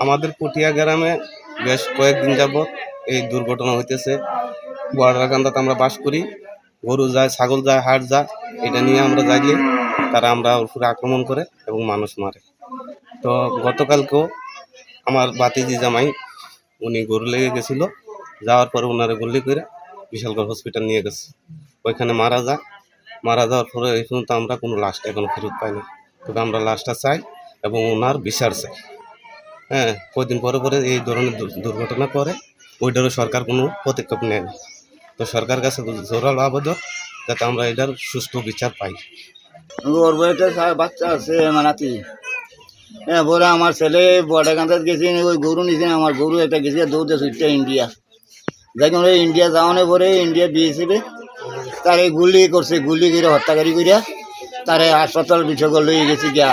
আমাদের পুঠিয়া গ্রামে বেশ কয়েকদিন যাবৎ এই দুর্ঘটনা হইতেছে। বর্ডারকান্দাতে আমরা বাস করি, গরু যায়, ছাগল যায়, হাট যায়, এটা নিয়ে আমরা যাইলে তারা আমরা উপরে আক্রমণ করে এবং মানুষ মারে। তো গতকালকেও আমার বাতিজি জামাই উনি গরু লেগে গেছিল, যাওয়ার পরে ওনারা গুলি করে বিশালগড় হসপিটাল নিয়ে গেছে, ওইখানে মারা যায়। মারা যাওয়ার পরে এই পর্যন্ত আমরা কোনো লাশটা এখনো ফেরত পাইনি। তবে আমরা লাশটা চাই এবং ওনার বিচার চাই। হ্যাঁ, কদিন পরে পরে এই ধরনের দুর্ঘটনা করে ওইটারও সরকার কোনো পদক্ষেপ নেয়নি। তো সরকার কাছে জোরালো আবেদন যাতে আমরা এটার সুষ্ঠু বিচার পাই। ওর বইটা বাচ্চা আছে মানাতি। হ্যাঁ, বলে আমার ছেলে বর্ডারকান্দাত গেছে, ওই গরু নিছে, আমার গরু একটা গেছে দৌড়তে ছুটতে ইন্ডিয়া। দেখুন ওই ইন্ডিয়া যাওয়ানে পরে ইন্ডিয়া বিয়েছিবে, তারে গুলি করছে, গুলি করে হত্যাকারী করিয়া তারে হাসপাতাল বিষয় লইয়ে গেছি গিয়া।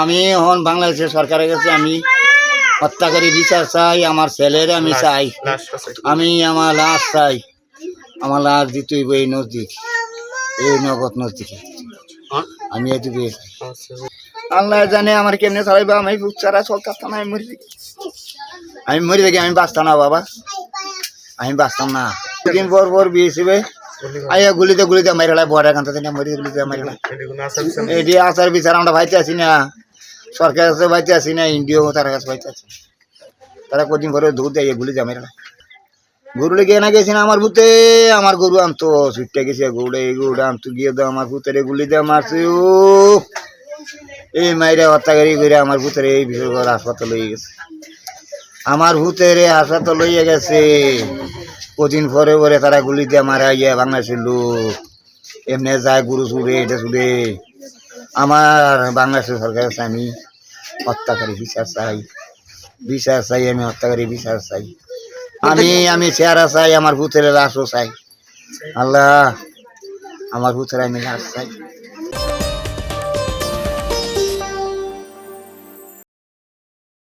আমি এখন বাংলাদেশের সরকারের কাছে আমি হত্যাকারী বিচার চাই, আমার ছেলের আমি চাই, আমি আমার লাশ চাই, আমার লাশ দিতে হইব এই নজদিক, এই নগদ নজদিকে আমি এটুকু চাই। আল্লাহ জানে আমার কেমনে চালাইবা, আমি বুচ্চারা চলতাম না, আমি মরি দেখি আমি বাঁচতাম না বাবা, আমি বাঁচতাম না। দুদিন পর পর বিয়েছিবে আইয়া গুলিতে গুলিতে মাইরালাই বর্ডার কান্তা থেকে মরি গুলিতে মাইরালাই। এটি আচার বিচার আমরা ভাইতে আছি না, সরকারের কাছে ভাইতে আছি না, ইন্ডিয়াও তার কাছে ভাইতে আছি। তারা কদিন পরে দুধ দেয় গুলি যা মাইরালাই। গরু লেগে না গেছি না আমার ভূতে, আমার গরু আনতো ছুটতে গেছে, গরুটা আনতো গিয়ে তো আমার ভূতের গুলি দিয়ে মারছে। ও এই মাইরা হত্যাকারী করে আমার ভূতের এই বিষয় হাসপাতাল লইয়ে গেছে, আমার ভূতের হাসপাতাল লইয়ে গেছে। কদিন পরে পরে তারা গুলি দিয়ে মারা গিয়া বাংলাদেশের লোক এমনি যায়, গরু চুড়ে এটা চুড়ে। আমার বাংলাদেশের সরকারের কাছে আমি হত্যাকারী বিচার চাই, বিচার চাই, আমি হত্যাকারী বিচার চাই, আমি চেহারা চাই, আমার ভূতের লাশও চাই। আল্লাহ আমার ভূতের আমি লাশ চাই।